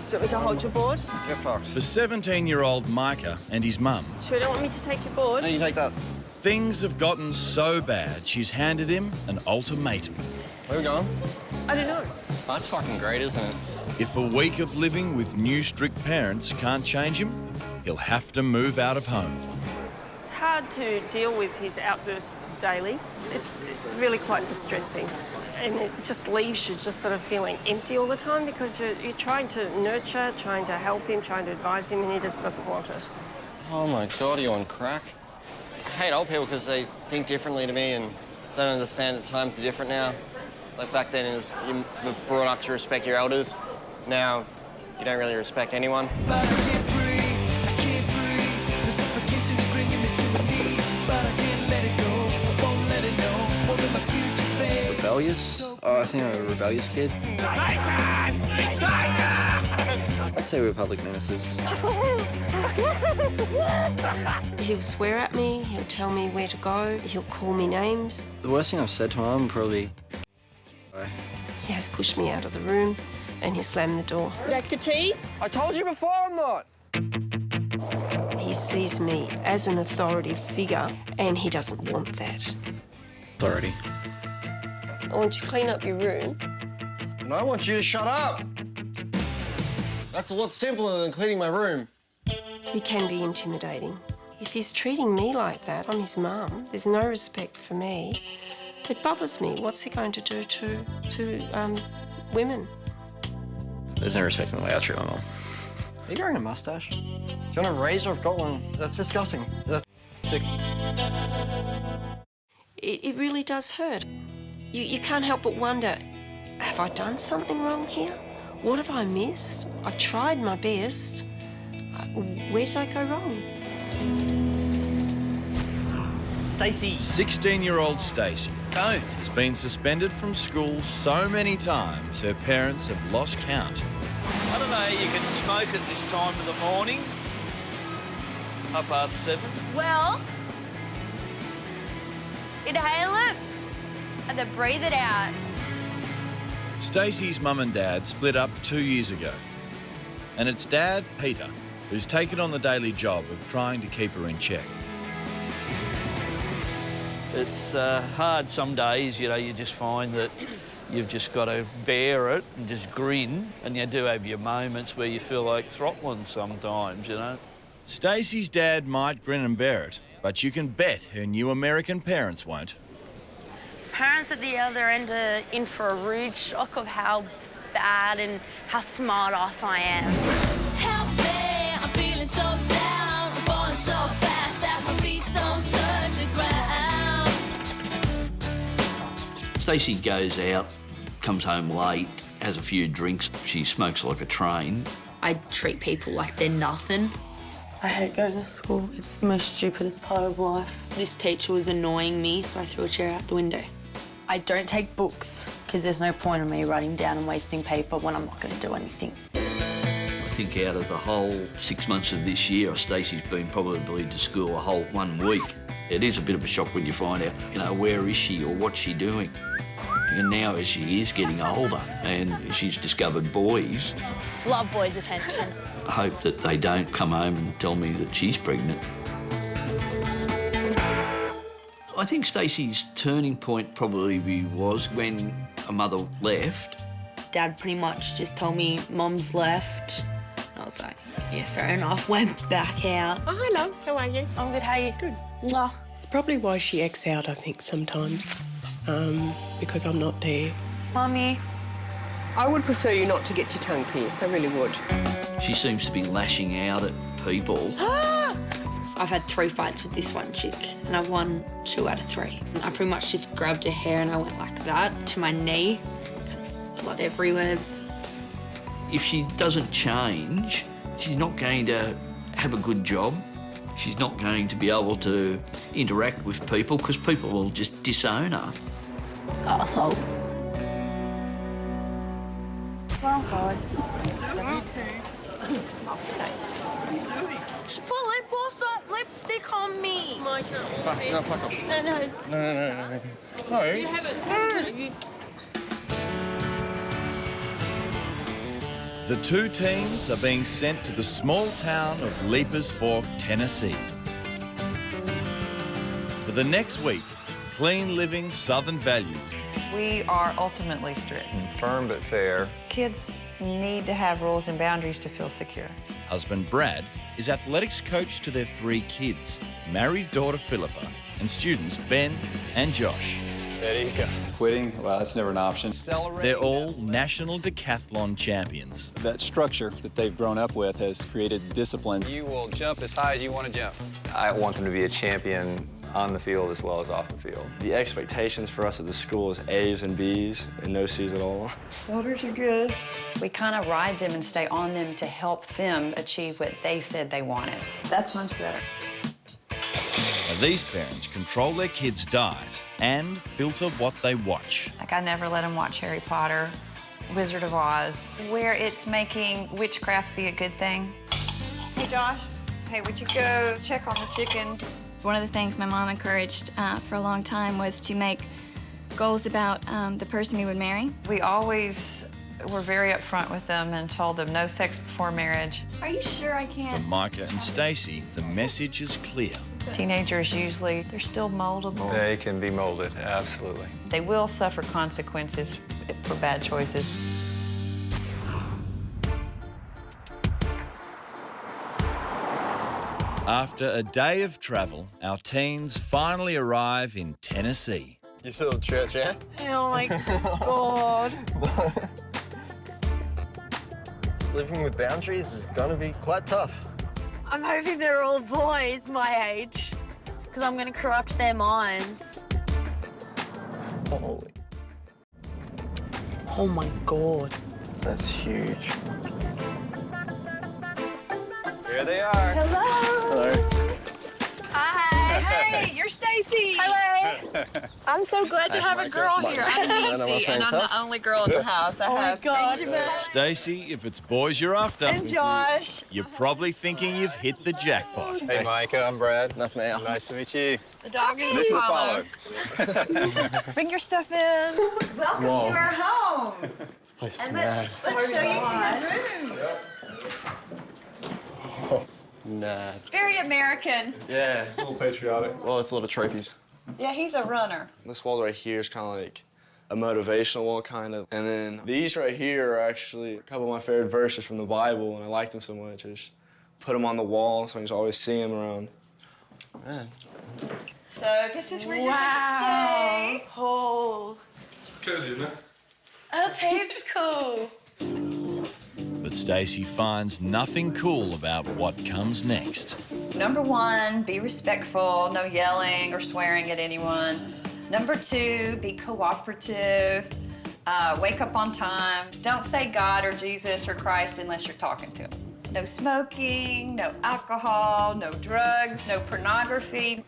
Do you want me to hold your board? Get fucked. For 17-year-old Micah and his mum, Sure don't want me to take your board? No, you take that. things have gotten so bad she's handed him an ultimatum. Where are we going? I don't know. That's fucking great, isn't it? If a week of living with new strict parents can't change him, he'll have to move out of home. It's hard to deal with his outburst daily. It's really quite distressing. And it just leaves you just sort of feeling empty all the time because you're trying to nurture, trying to help him, trying to advise him, and he just doesn't want it. Oh my God, are you on crack? I hate old people because they think differently to me and don't understand that times are different now. Like back then, it was you were brought up to respect your elders. Now, you don't really respect anyone. But I can't breathe, the suffocation is bringing me to my knees. But I can't let it go, I won't let it know, won't let my future fade. Rebellious? Oh, I think I'm a rebellious kid. I'd say we're public menaces. He'll swear at me, he'll tell me where to go, he'll call me names. The worst thing I've said to Mum probably... He has pushed me out of the room and he slammed the door. Like the tea? I told you before I'm not. He sees me as an authority figure and he doesn't want that. Authority. I want you to clean up your room. And I want you to shut up. That's a lot simpler than cleaning my room. He can be intimidating. If he's treating me like that, I'm his mum, there's no respect for me. It bothers me. What's he going to do to women? There's no respect in the way I treat my mum. Are you growing a mustache? Do you want a razor? I've got one. That's disgusting. That's sick. It really does hurt. You can't help but wonder, have I done something wrong here? What have I missed? I've tried my best. Where did I go wrong? Stacey. 16-year-old Stacey Don't. has been suspended from school so many times her parents have lost count. I don't know, you can smoke at this time of the morning. 7:30. Well, inhale it and then breathe it out. Stacey's mum and dad split up 2 years ago. And it's Dad, Peter, who's taken on the daily job of trying to keep her in check. It's hard some days, you know, you just find that you've just got to bear it and just grin, and you do have your moments where you feel like throttling sometimes, you know. Stacey's dad might grin and bear it, but you can bet her new American parents won't. Parents at the other end are in for a rude shock of how bad and how smart ass I am. Help me, I'm feeling so down, I'm falling so fast that my feet don't touch the ground. Stacey goes out, comes home late, has a few drinks, she smokes like a train. I treat people like they're nothing. I hate going to school. It's the most stupidest part of life. This teacher was annoying me, so I threw a chair out the window. I don't take books because there's no point in me writing down and wasting paper when I'm not going to do anything. I think out of the whole 6 months of this year, Stacey's been probably to school a whole 1 week. It is a bit of a shock when you find out, you know, where is she or what's she doing? And now as she is getting older and she's discovered boys, Love boys' attention. I hope that they don't come home and tell me that she's pregnant. I think Stacey's turning point probably was when her mother left. Dad pretty much just told me Mum's left. I was like, yeah, fair enough. Went back out. Oh, hello. How are you? I'm good, how are you? Good. Mwah. It's probably why she acts out, I think, sometimes, because I'm not there. Mummy. I would prefer you not to get your tongue pierced. I really would. She seems to be lashing out at people. I've had 3 fights with this one chick, and I've won 2 out of 3. And I pretty much just grabbed her hair and I went like that to my knee. Blood everywhere. If she doesn't change, she's not going to have a good job. She's not going to be able to interact with people because people will just disown her. Arsehole. Oh, God. Love you too. Oh, Stacey. Just put lip gloss on, lipstick on me. Micah, Fuck, no, fuck off. No. No. No. You have it. The two teams are being sent to the small town of Leapers Fork, Tennessee. For the next week, clean living Southern values. We are ultimately strict. Firm but fair. Kids need to have rules and boundaries to feel secure. Husband Brad is athletics coach to their 3 kids, married daughter Philippa, and students Ben and Josh. There you go. Quitting, well, that's never an option. They're all national decathlon champions. That structure that they've grown up with has created discipline. You will jump as high as you want to jump. I want them to be a champion on the field as well as off the field. The expectations for us at the school is A's and B's and no C's at all. Shoulders are good. We kind of ride them and stay on them to help them achieve what they said they wanted. That's much better. Now, these parents control their kids' diet and filter what they watch. Like, I never let them watch Harry Potter, Wizard of Oz, where it's making witchcraft be a good thing. Hey, Josh. Hey, would you go check on the chickens? One of the things my mom encouraged for a long time was to make goals about the person we would marry. We always were very upfront with them and told them no sex before marriage. Are you sure I For can't? Micah and Stacey, the message is clear. Teenagers usually, they're still moldable. They can be molded, absolutely. They will suffer consequences for bad choices. After a day of travel, our teens finally arrive in Tennessee. You saw the church, yeah? Oh my God. Living with boundaries is gonna be quite tough. I'm hoping they're all boys my age, because I'm going to corrupt their minds. Holy. Oh my God. That's huge. Here they are. Hello. Hello. Hi. Hey, you're Stacey. Hello. I'm so glad to have a girl here. I'm Nancy, and I'm the only girl in the house. I have Benjamin. Stacey, if it's boys you're after, And Josh. you're probably thinking you've hit the jackpot. Hey, Micah, I'm Brad. Nice to meet you. Nice to meet you. The dog is This is Apollo. Apollo. Bring your stuff in. Welcome to our home. Place And let's show you to your rooms. Nah. Very American. Yeah. A little patriotic. Well, it's a lot of trophies. Yeah, he's a runner. This wall right here is kind of like a motivational wall, kind of. And then these right here are actually a couple of my favorite verses from the Bible, and I like them so much. I just put them on the wall so I can just always see them around. Yeah. So this is where you're gonna stay. Oh. Cozy, isn't it? That's heaps cool. But Stacey finds nothing cool about what comes next. Number 1, be respectful, no yelling or swearing at anyone. Number 2, be cooperative, wake up on time. Don't say God or Jesus or Christ unless you're talking to him. No smoking, no alcohol, no drugs, no pornography.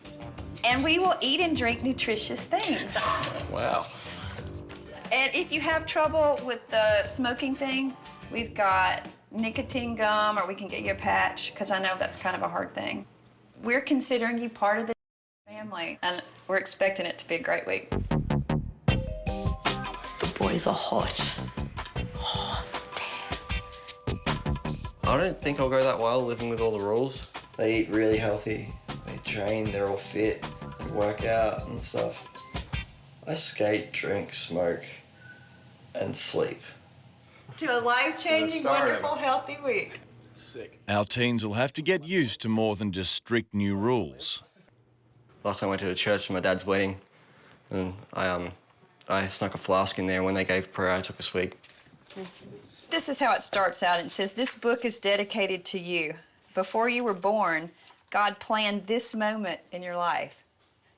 And we will eat and drink nutritious things. Wow. And if you have trouble with the smoking thing, we've got nicotine gum, or we can get you a patch, because I know that's kind of a hard thing. We're considering you part of the family, and we're expecting it to be a great week. The boys are hot. Oh, I don't think I'll go that well living with all the rules. They eat really healthy. They train, they're all fit. They work out and stuff. I skate, drink, smoke, and sleep. To a life-changing, wonderful, healthy week. Sick. Our teens will have to get used to more than just strict new rules. Last time I went to a church for my dad's wedding, and I snuck a flask in there, and when they gave prayer, I took a swig. This is how it starts out. It says, this book is dedicated to you. Before you were born, God planned this moment in your life.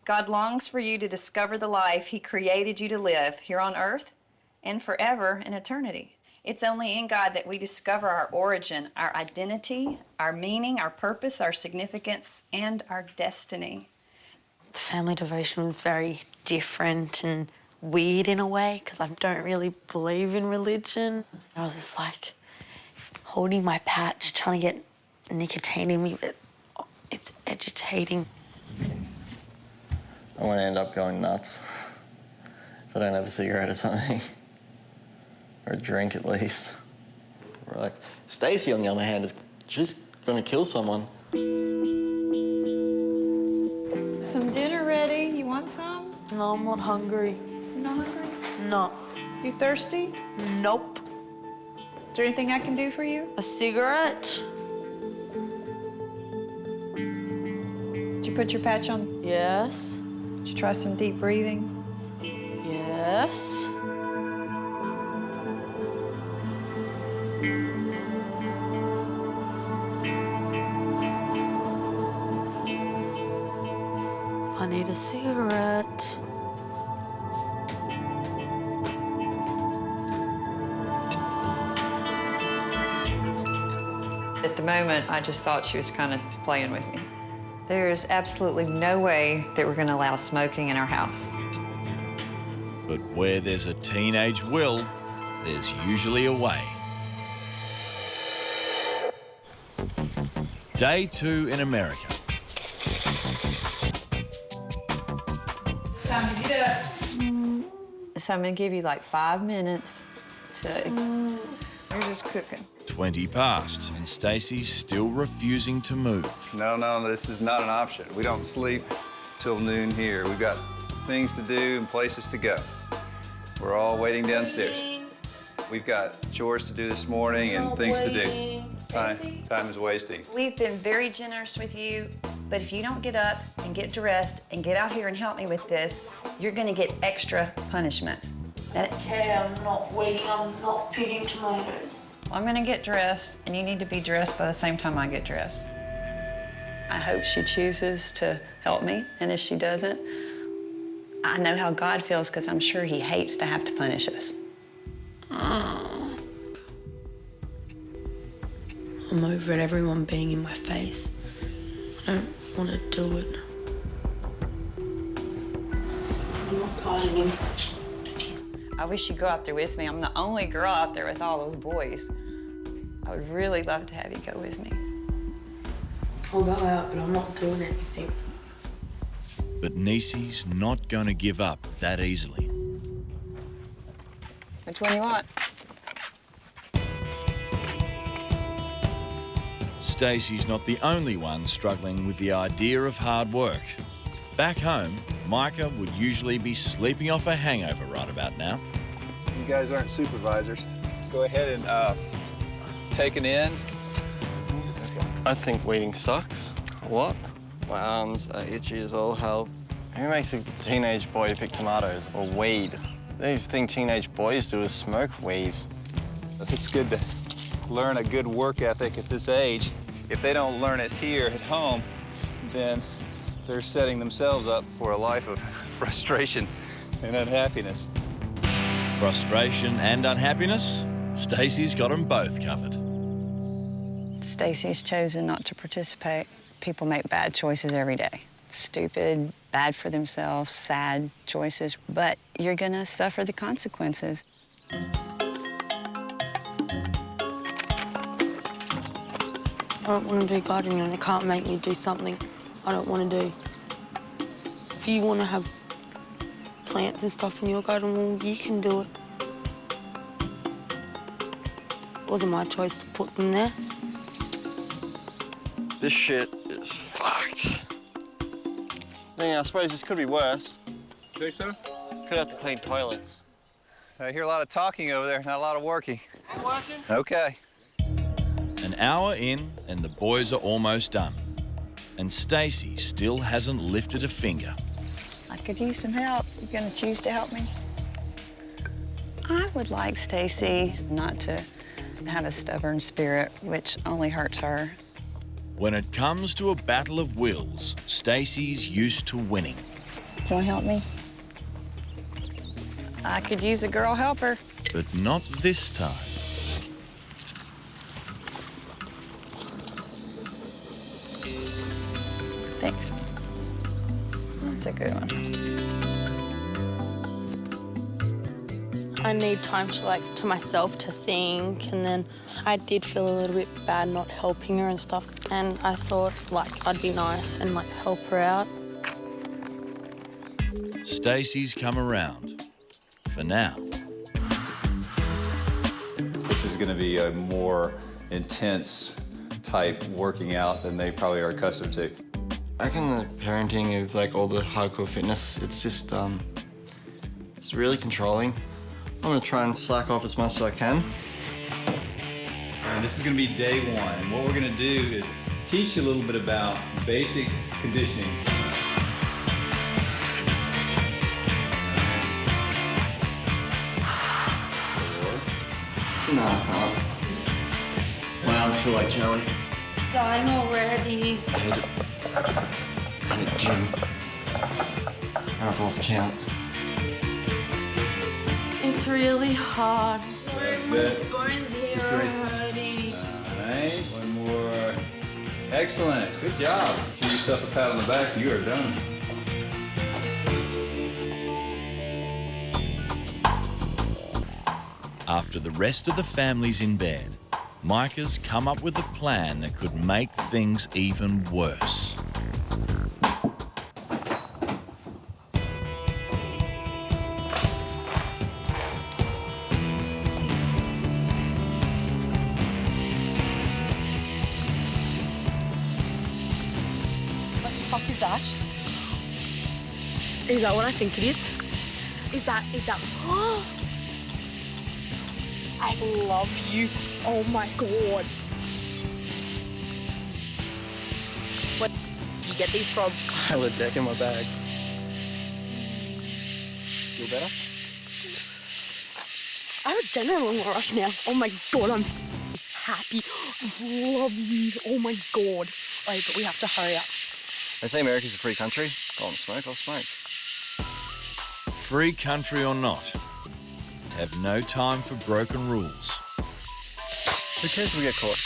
God longs for you to discover the life he created you to live here on earth and forever in eternity. It's only in God that we discover our origin, our identity, our meaning, our purpose, our significance, and our destiny. The family devotion was very different and weird in a way, because I don't really believe in religion. I was just like holding my patch, trying to get nicotine in me, but it's agitating. I'm gonna end up going nuts if I don't have a cigarette or something. Or a drink at least. Like, Stacey, on the other hand, she's going to kill someone. Some dinner ready. You want some? No, I'm not hungry. You not hungry? No. You thirsty? Nope. Is there anything I can do for you? A cigarette? Did you put your patch on? Yes. Did you try some deep breathing? Yes. I need a cigarette. At the moment, I just thought she was kind of playing with me. There's absolutely no way that we're going to allow smoking in our house. But where there's a teenage will, there's usually a way. Day 2 in America. It's time to get up. So I'm going to give you like 5 minutes to... You're just cooking. 20 past, and Stacey's still refusing to move. No, this is not an option. We don't sleep till noon here. We've got things to do and places to go. We're all waiting downstairs. We've got chores to do this morning and things to do. Time is wasting. We've been very generous with you, but if you don't get up and get dressed and get out here and help me with this, you're going to get extra punishment. Okay, I'm not waiting. I'm not picking tomatoes. I'm going to get dressed, and you need to be dressed by the same time I get dressed. I hope she chooses to help me, and if she doesn't, I know how God feels because I'm sure he hates to have to punish us. I'm over it, everyone being in my face. I don't want to do it. I'm not guiding him. I wish you'd go out there with me. I'm the only girl out there with all those boys. I would really love to have you go with me. I'll go out, but I'm not doing anything. But Niecy's not going to give up that easily. Which one you want? Stacey's not the only one struggling with the idea of hard work. Back home, Micah would usually be sleeping off a hangover right about now. You guys aren't supervisors. Go ahead and take it in. I think weeding sucks. What? My arms are itchy as all hell. Who makes a teenage boy pick tomatoes or weed? The thing teenage boys do is smoke weed. It's good to learn a good work ethic at this age. If they don't learn it here at home, then they're setting themselves up for a life of frustration and unhappiness. Frustration and unhappiness? Stacey's got them both covered. Stacey's chosen not to participate. People make bad choices every day. Stupid, bad for themselves, sad choices, but you're gonna suffer the consequences. I don't want to do gardening and they can't make me do something I don't want to do. If you want to have plants and stuff in your garden, well, you can do it. It wasn't my choice to put them there. This shit is fucked. I suppose this could be worse. Think so? Could have to clean toilets. I hear a lot of talking over there, not a lot of working. I'm working. Okay. An hour in, and the boys are almost done. And Stacey still hasn't lifted a finger. I could use some help. You gonna choose to help me? I would like Stacey not to have a stubborn spirit, which only hurts her. When it comes to a battle of wills, Stacey's used to winning. You wanna help me? I could use a girl helper. But not this time. Thanks. That's a good one. I need time to myself to think, and then I did feel a little bit bad not helping her and stuff. And I thought I'd be nice and help her out. Stacey's come around. For now. This is going to be a more intense type working out than they probably are accustomed to. I reckon the parenting of like all the hardcore fitness, it's just, it's really controlling. I'm gonna try and slack off as much as I can. And this is gonna be day one. And what we're gonna do is teach you a little bit about basic conditioning. No, I can't. My arms feel like jelly. Dying already. I hate it. I hate gym. Intervals count. It's really hard. Good. Bones here are hurting. All right, one more. Excellent, good job. Give yourself a pat on the back, you are done. After the rest of the family's in bed, Micah's come up with a plan that could make things even worse. What the fuck is that? Is that what I think it is? Is that, I love you. Oh my God. What did you get these from? I left deck in my bag. Feel better? I have adrenaline rush now. Oh my God, I'm happy. Love you. Oh my God. Wait, but we have to hurry up. They say America's a free country. Go on, smoke, I'll smoke. Free country or not, have no time for broken rules. Who cares if we get caught?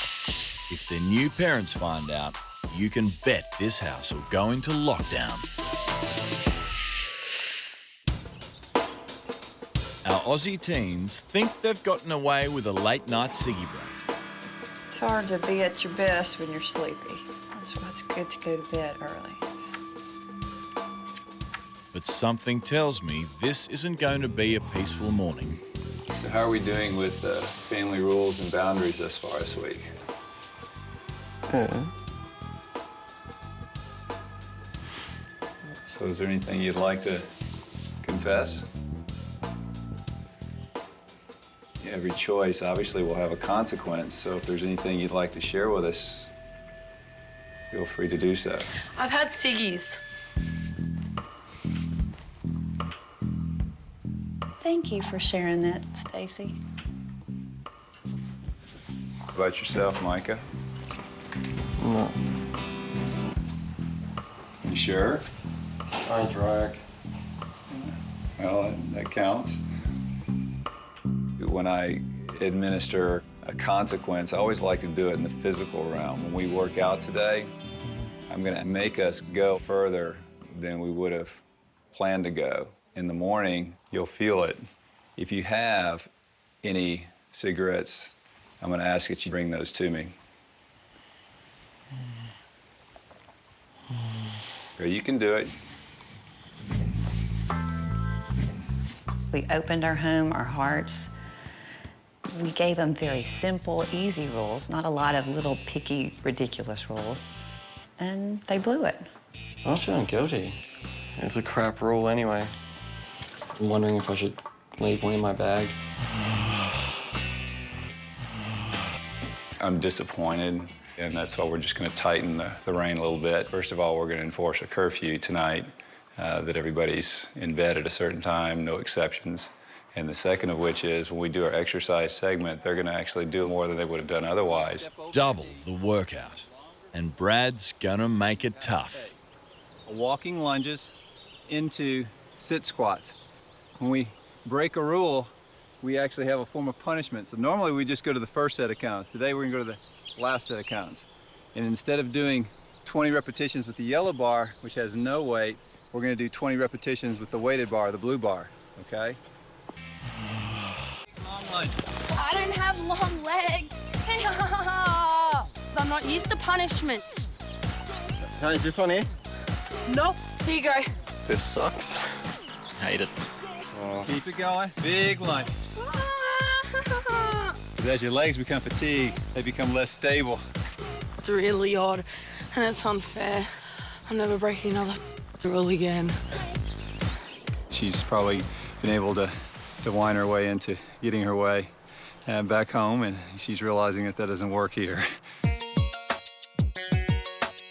If their new parents find out, you can bet this house will go into lockdown. Our Aussie teens think they've gotten away with a late night ciggy break. It's hard to be at your best when you're sleepy. That's why it's good to go to bed early. But something tells me this isn't going to be a peaceful morning. So how are we doing with family rules and boundaries thus far this week? Yeah. So is there anything you'd like to confess? Every choice obviously will have a consequence, so if there's anything you'd like to share with us, feel free to do so. I've had ciggies. Thank you for sharing that, Stacey. How about yourself, Micah? No. You sure? I drag. Well, that counts. When I administer a consequence, I always like to do it in the physical realm. When we work out today, I'm gonna make us go further than we would have planned to go. In the morning, you'll feel it. If you have any cigarettes, I'm gonna ask that you bring those to me. Okay, you can do it. We opened our home, our hearts. We gave them very simple, easy rules, not a lot of little picky, ridiculous rules. And they blew it. I'm not feeling guilty. It's a crap rule anyway. I'm wondering if I should leave one in my bag. I'm disappointed, and that's why we're just gonna tighten the rein a little bit. First of all, we're gonna enforce a curfew tonight, that everybody's in bed at a certain time, no exceptions. And the second of which is when we do our exercise segment, they're gonna actually do more than they would have done otherwise. Double the workout. And Brad's gonna make it tough. Walking lunges into sit squats. When we break a rule, we actually have a form of punishment. So normally we just go to the first set of counts. Today we're gonna go to the last set of counts. And instead of doing 20 repetitions with the yellow bar, which has no weight, we're gonna do 20 repetitions with the weighted bar, the blue bar, okay? Long lunge. I don't have long legs. I'm not used to punishment. No, is this one here? Nope. Here you go. This sucks. Hate it. Keep it going. Big lunge. Is Because as your legs become fatigued, they become less stable. It's really odd, and it's unfair. I'm never breaking another rule again. She's probably been able to whine her way into getting her way back home, and she's realizing that doesn't work here.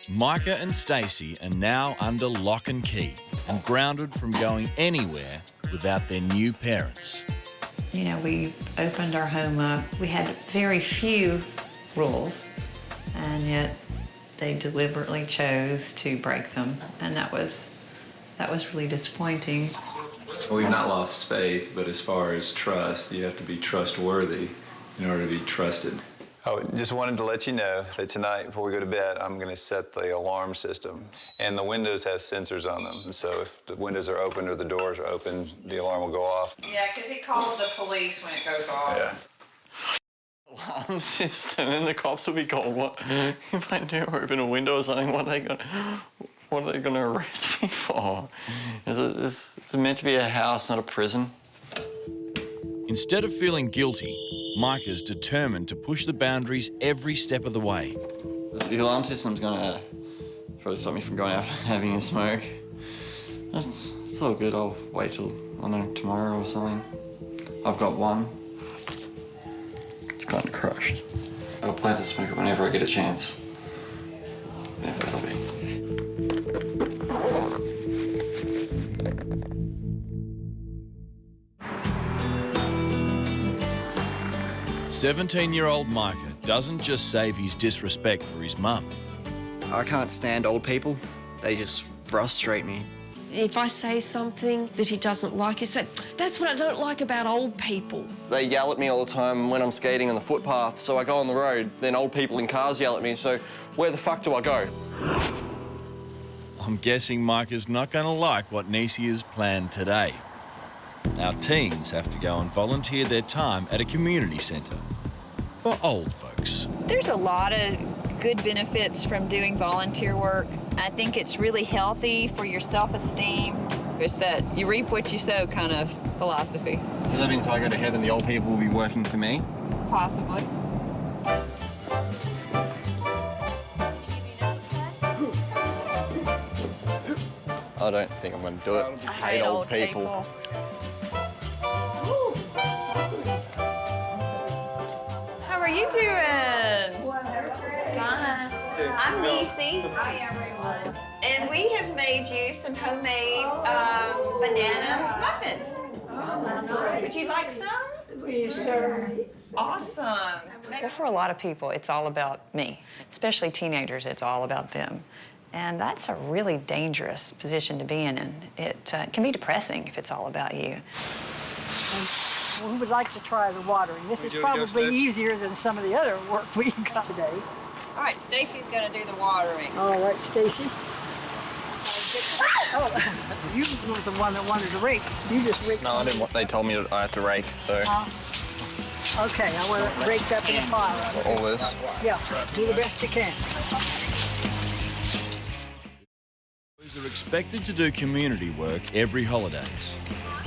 Micah and Stacey are now under lock and key and grounded from going anywhere without their new parents. You know, we opened our home up. We had very few rules, and yet they deliberately chose to break them, and that was really disappointing. We've not lost faith, but as far as trust, you have to be trustworthy in order to be trusted. I just wanted to let you know that tonight, before we go to bed, I'm going to set the alarm system. And the windows have sensors on them. So if the windows are open or the doors are open, the alarm will go off. Yeah, because he calls the police when it goes off. Yeah. Alarm system, and the cops will be called. What if I do open a window or something? What are they gonna arrest me for? It's meant to be a house, not a prison. Instead of feeling guilty, Micah's determined to push the boundaries every step of the way. The alarm system's gonna probably stop me from going out having a smoke. It's all good. I'll wait till, I don't know, tomorrow or something. I've got one. It's kind of crushed. I'll plan to smoke it whenever I get a chance. Whenever that'll be. 17-year-old Micah doesn't just save his disrespect for his mum. I can't stand old people. They just frustrate me. If I say something that he doesn't like, he said, "That's what I don't like about old people." They yell at me all the time when I'm skating on the footpath, so I go on the road. Then old people in cars yell at me, so where the fuck do I go? I'm guessing Micah's not going to like what Nisi has planned today. Our teens have to go and volunteer their time at a community centre for old folks. There's a lot of good benefits from doing volunteer work. I think it's really healthy for your self-esteem. It's that you reap what you sow kind of philosophy. So that means if I go to heaven, the old people will be working for me? Possibly. I don't think I'm going to do it. I hate old people. How are you doing? Hi. I'm Nisi. Hi, everyone. And we have made you some homemade banana muffins. Would you like some? Sure. Awesome. Well, for a lot of people, it's all about me. Especially teenagers, it's all about them. And that's a really dangerous position to be in, and it can be depressing if it's all about you. We would like to try the watering. This is probably easier than some of the other work we've got today. All right, Stacy's gonna do the watering. All right, Stacy. Oh, you were the one that wanted to rake. You just raked. No, I didn't. They told me I had to rake, so. Okay, I want it raked up in the pile. All this? Yeah, do the best you can. Boys are expected to do community work every holidays.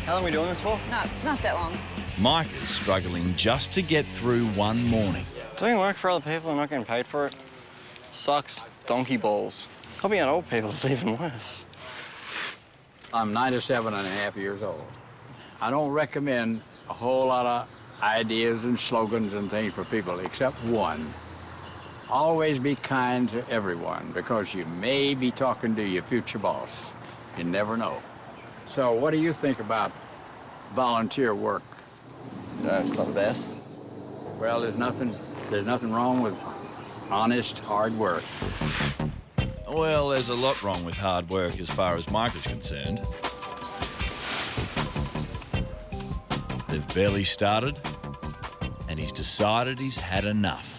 How long are we doing this for? Not that long. Micah's struggling just to get through one morning. Doing work for other people and not getting paid for it sucks. Donkey balls. Helping out old people is even worse. I'm 97 and a half years old. I don't recommend a whole lot of ideas and slogans and things for people except one. Always be kind to everyone because you may be talking to your future boss. You never know. So what do you think about volunteer work? No, it's not the best. Well, there's nothing wrong with honest, hard work. Well, there's a lot wrong with hard work as far as Micah's concerned. They've barely started, and he's decided he's had enough.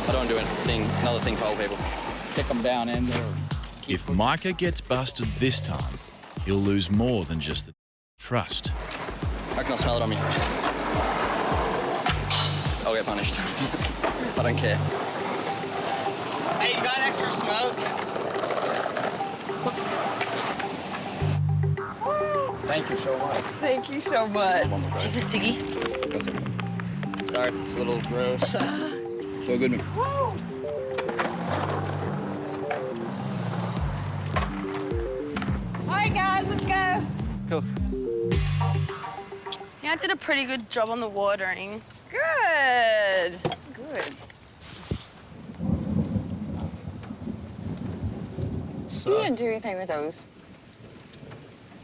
I don't do another thing for old people. Stick them down in there. If Micah gets busted this time, he'll lose more than just the trust. I can smell it on me. I'll get punished. I don't care. Hey, you got extra smoke? Thank you so much. Thank you so much. Take a ciggy. Sorry, it's a little gross. So good. Woo! All right, guys, let's go. Cool. Yeah, I did a pretty good job on the watering. Good. Good. So, You didn't do anything with those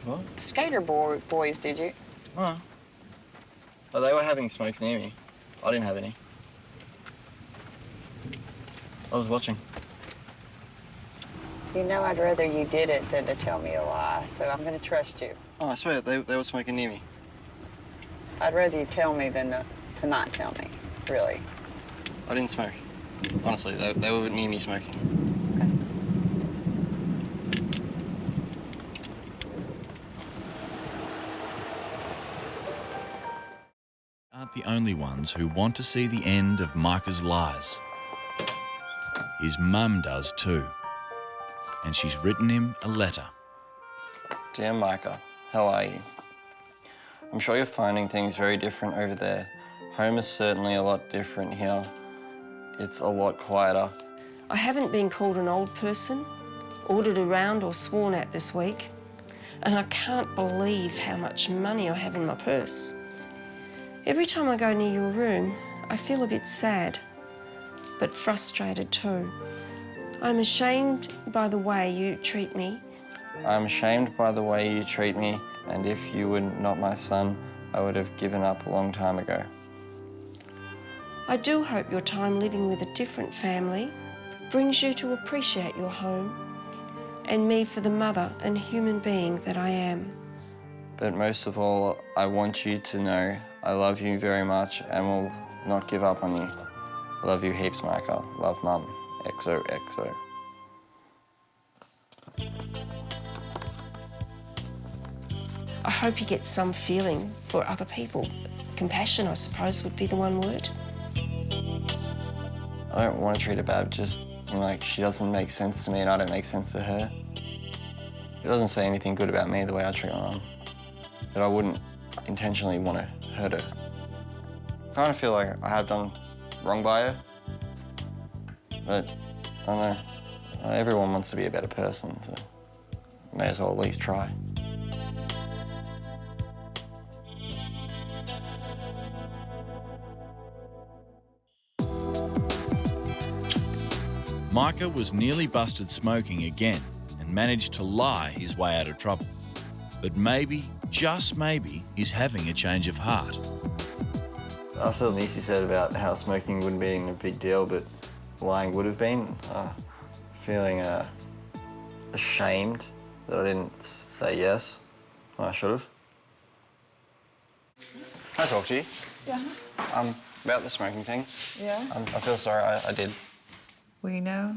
what? skater boys, did you? Oh. Oh, they were having smokes near me. I didn't have any. I was watching. You know I'd rather you did it than to tell me a lie, so I'm going to trust you. Oh, I swear, they were smoking near me. I'd rather you tell me than to not tell me, really. I didn't smoke. Honestly, they were near me smoking. Aren't the only ones who want to see the end of Micah's lies. His mum does too. And she's written him a letter. Dear Micah, how are you? I'm sure you're finding things very different over there. Home is certainly a lot different here. It's a lot quieter. I haven't been called an old person, ordered around or sworn at this week. And I can't believe how much money I have in my purse. Every time I go near your room, I feel a bit sad, but frustrated too. I'm ashamed by the way you treat me. I'm ashamed by the way you treat me, and if you were not my son, I would have given up a long time ago. I do hope your time living with a different family brings you to appreciate your home and me for the mother and human being that I am. But most of all, I want you to know I love you very much and will not give up on you. I love you heaps, Micah. Love, Mum. XOXO. I hope you get some feeling for other people. Compassion, I suppose, would be the one word. I don't want to treat her bad, just like she doesn't make sense to me and I don't make sense to her. It doesn't say anything good about me the way I treat my mum. But I wouldn't intentionally want to hurt her. I kind of feel like I have done wrong by her. But I don't know, everyone wants to be a better person, so may as well at least try. Micah was nearly busted smoking again and managed to lie his way out of trouble. But maybe, just maybe, he's having a change of heart. After Nisi said about how smoking wouldn't be a big deal, but lying would have been, feeling ashamed that I didn't say yes when I should have. Can I talk to you? Yeah. About the smoking thing. Yeah? I feel sorry, I did. Well, you know,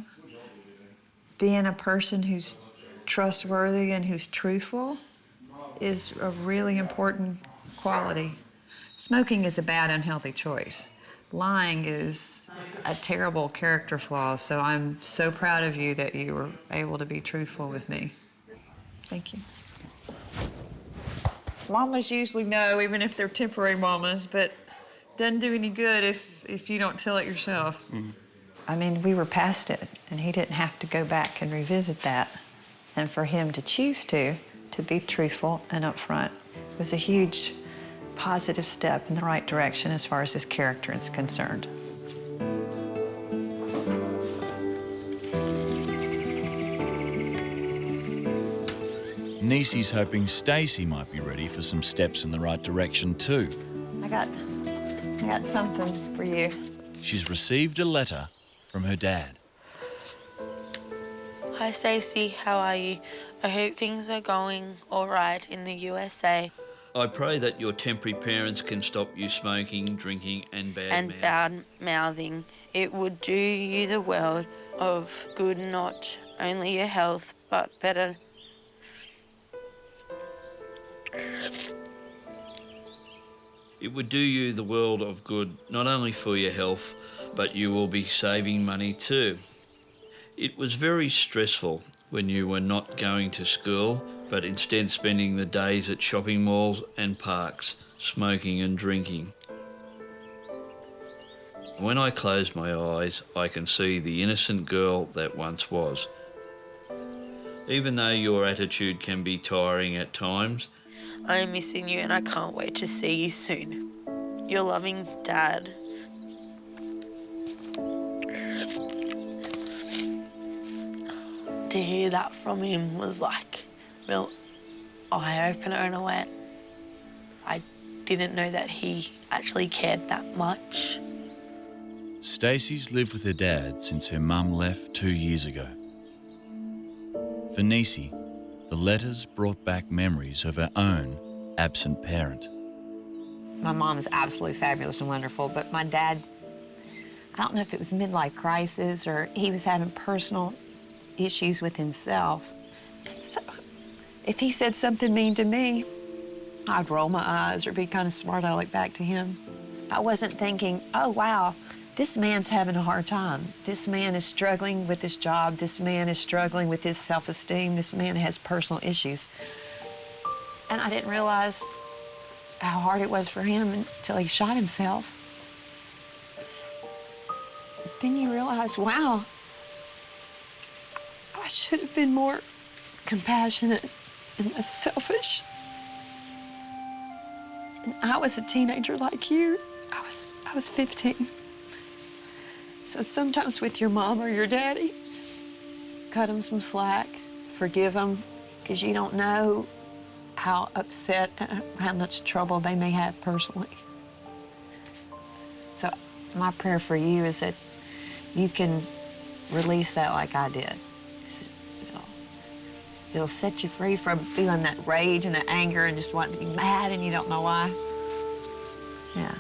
being a person who's trustworthy and who's truthful is a really important quality. Smoking is a bad, unhealthy choice. Lying is a terrible character flaw, so I'm so proud of you that you were able to be truthful with me. Thank you. Mamas usually know, even if they're temporary mamas, but doesn't do any good if you don't tell it yourself. Mm-hmm. I mean, we were past it, and he didn't have to go back and revisit that. And for him to choose to be truthful and upfront was a huge positive step in the right direction as far as his character is concerned. Nisi's hoping Stacey might be ready for some steps in the right direction too. I got something for you. She's received a letter from her dad. Hi Stacey, how are you? I hope things are going all right in the USA. I pray that your temporary parents can stop you smoking, drinking and bad-mouthing. It would do you the world of good, not only your health, but better. It would do you the world of good, not only for your health, but you will be saving money too. It was very stressful when you were not going to school, but instead spending the days at shopping malls and parks, smoking and drinking. When I close my eyes, I can see the innocent girl that once was. Even though your attitude can be tiring at times, I am missing you and I can't wait to see you soon. Your loving Dad. To hear that from him was like a real eye-opener in a way. I didn't know that he actually cared that much. Stacey's lived with her dad since her mum left 2 years ago. For Niecy, the letters brought back memories of her own absent parent. My mom's absolutely fabulous and wonderful, but my dad, I don't know if it was a midlife crisis or he was having personal issues with himself. And so if he said something mean to me, I'd roll my eyes or be kind of smart aleck back to him. I wasn't thinking, oh, wow, this man's having a hard time. This man is struggling with his job. This man is struggling with his self-esteem. This man has personal issues. And I didn't realize how hard it was for him until he shot himself. Then you realize, wow, I should have been more compassionate and less selfish. And I was a teenager like you. I was 15. So sometimes with your mom or your daddy, cut them some slack, forgive them, because you don't know how upset, how much trouble they may have personally. So my prayer for you is that you can release that like I did. It'll set you free from feeling that rage and that anger and just wanting to be mad and you don't know why. Yeah.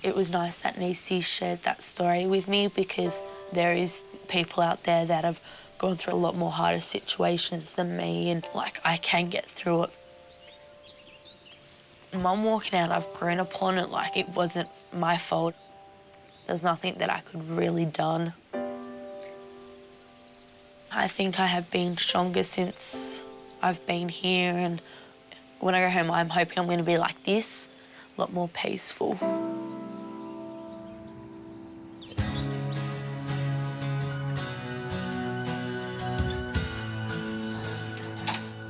It was nice that Niecy shared that story with me because there is people out there that have gone through a lot more harder situations than me and, like, I can get through it. Mum walking out, I've grown upon it like it wasn't my fault. There's nothing that I could really done. I think I have been stronger since I've been here, and when I go home, I'm hoping I'm going to be like this, a lot more peaceful.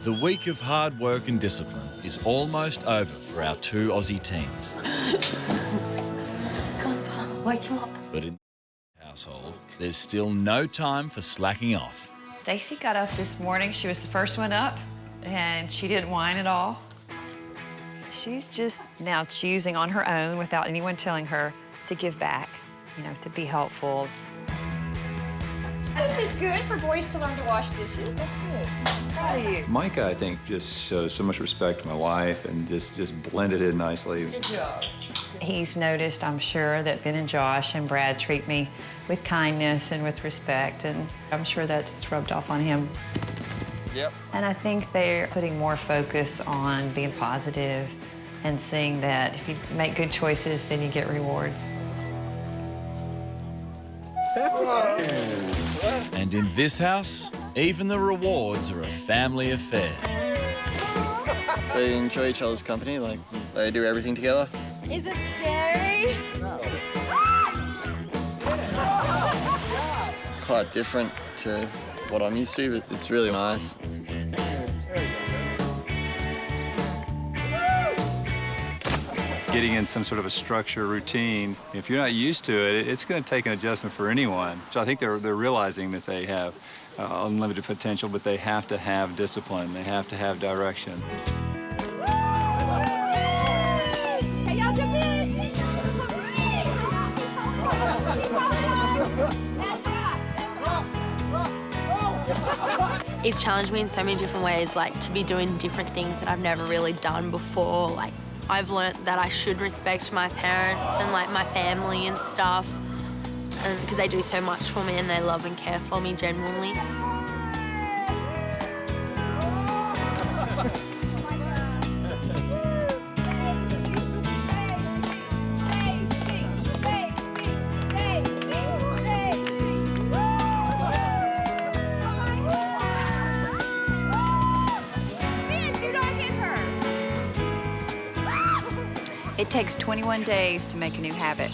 The week of hard work and discipline is almost over for our 2 Aussie teens. Come on, wake him up. But in the household, there's still no time for slacking off. Stacey got up this morning. She was the first one up, and she didn't whine at all. She's just now choosing on her own, without anyone telling her, to give back, you know, to be helpful. This is good for boys to learn to wash dishes. That's good. I'm proud of you. Micah, I think, just shows so much respect to my wife and just blended in nicely. Good job. He's noticed, I'm sure, that Ben and Josh and Brad treat me with kindness and with respect, and I'm sure that's rubbed off on him. Yep. And I think they're putting more focus on being positive and seeing that if you make good choices, then you get rewards. And in this house, even the rewards are a family affair. They enjoy each other's company, like they do everything together. Is it scary? It's quite different to what I'm used to, but it's really nice. Getting in some sort of a structure, routine, if you're not used to it, it's going to take an adjustment for anyone. So I think they're realizing that they have unlimited potential, but they have to have discipline. They have to have direction. Hey, y'all jump in! It challenged me in so many different ways, like to be doing different things that I've never really done before. Like, I've learnt that I should respect my parents and like my family and stuff, and because they do so much for me and they love and care for me genuinely. It takes 21 days to make a new habit.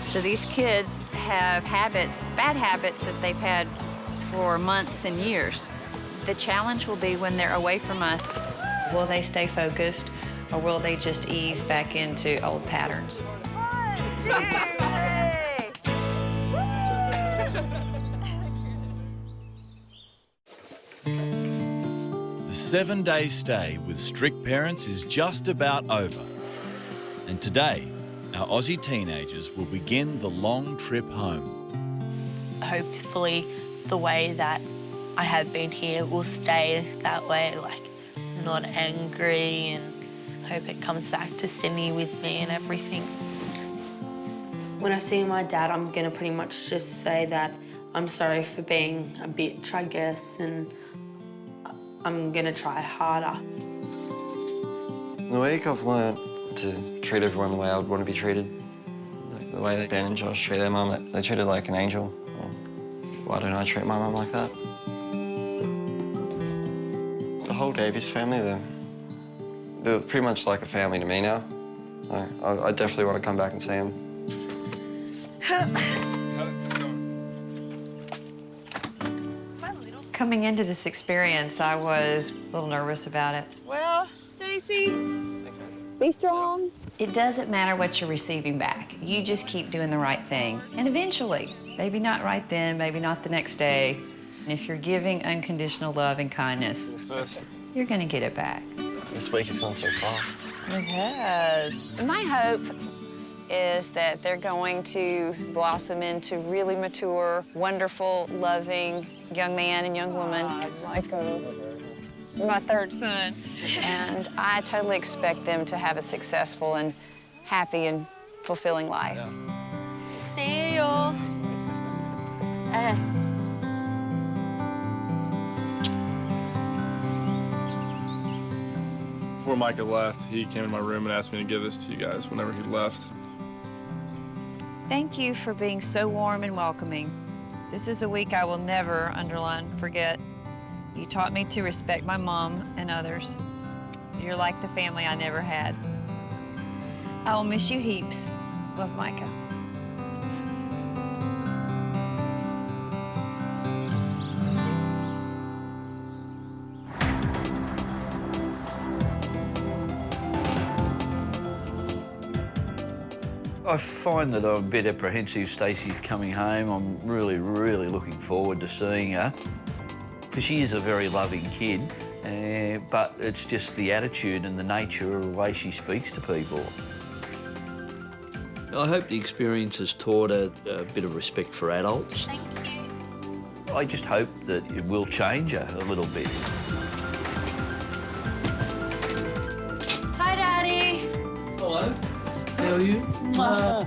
So these kids have habits, bad habits that they've had for months and years. The challenge will be when they're away from us. Will they stay focused, or will they just ease back into old patterns? 1, 2, 3. The 7-day stay with strict parents is just about over. And today, our Aussie teenagers will begin the long trip home. Hopefully the way that I have been here will stay that way, like not angry, and hope it comes back to Sydney with me and everything. When I see my dad, I'm gonna pretty much just say that I'm sorry for being a bitch, I guess, and I'm gonna try harder. In the week I've learned to treat everyone the way I would want to be treated. Like the way that Ben and Josh treat their mum, they treat her like an angel. Why don't I treat my mum like that? The whole Davies family, they're pretty much like a family to me now. I definitely want to come back and see them. Coming into this experience, I was a little nervous about it. Well, Stacey, be strong. It doesn't matter what you're receiving back. You just keep doing the right thing. And eventually, maybe not right then, maybe not the next day, if you're giving unconditional love and kindness, you're gonna get it back. This week has gone so fast. It has. My hope is that they're going to blossom into really mature, wonderful, loving young man and young woman. Micah, my third son. And I totally expect them to have a successful and happy and fulfilling life. See y'all. Before Micah left, he came in my room and asked me to give this to you guys whenever he left. Thank you for being so warm and welcoming. This is a week I will never, underline, forget. You taught me to respect my mom and others. You're like the family I never had. I will miss you heaps. Love, Micah. I find that I'm a bit apprehensive Stacey's coming home. I'm really, really looking forward to seeing her, because she is a very loving kid, but it's just the attitude and the nature of the way she speaks to people. I hope the experience has taught her a bit of respect for adults. Thank you. I just hope that it will change her a little bit. Hi, Daddy. Hello. How are you? Mwah.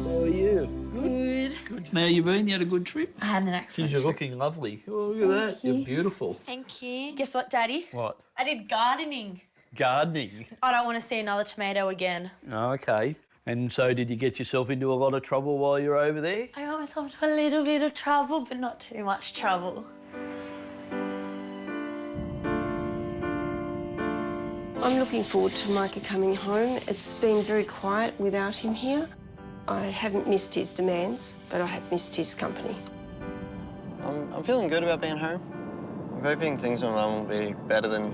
How are you? Good. How you been? You had a good trip? I had an excellent You're trip. looking lovely. Oh, look at that. You're beautiful. Thank you. Guess what, Daddy? What? I did gardening. Gardening? I don't want to see another tomato again. Oh, OK. And so did you get yourself into a lot of trouble while you're over there? I got myself into a little bit of trouble, but not too much trouble. I'm looking forward to Micah coming home. It's been very quiet without him here. I haven't missed his demands, but I have missed his company. I'm feeling good about being home. I'm hoping things with Mum will be better than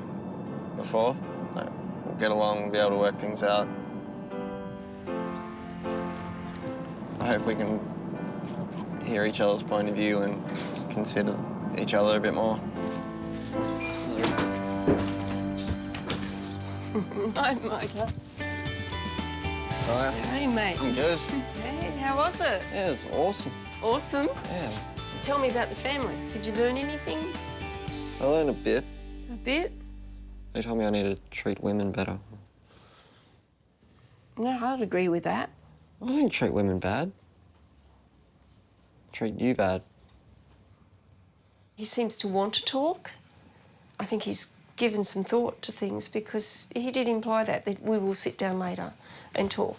before. Like, we'll get along and be able to work things out. I hope we can hear each other's point of view and consider each other a bit more. Hi, Micah. Hi. Hey, mate. I'm good. Hey, how was it? Yeah, it was awesome. Awesome. Yeah. Tell me about the family. Did you learn anything? I learned a bit. A bit? They told me I need to treat women better. No, I'd agree with that. I don't treat women bad. I treat you bad. He seems to want to talk. I think he's given some thought to things, because he did imply that we will sit down later and talk.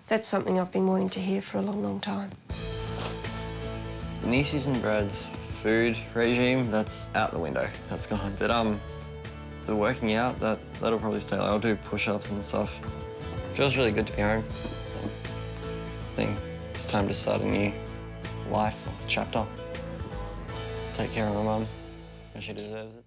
That's something I've been wanting to hear for a long, long time. Nieces and Brad's food regime, that's out the window. That's gone. But The working out, that'll probably stay. I'll do push-ups and stuff. Feels really good to be home. I think it's time to start a new life chapter. Take care of my mum, and she deserves it.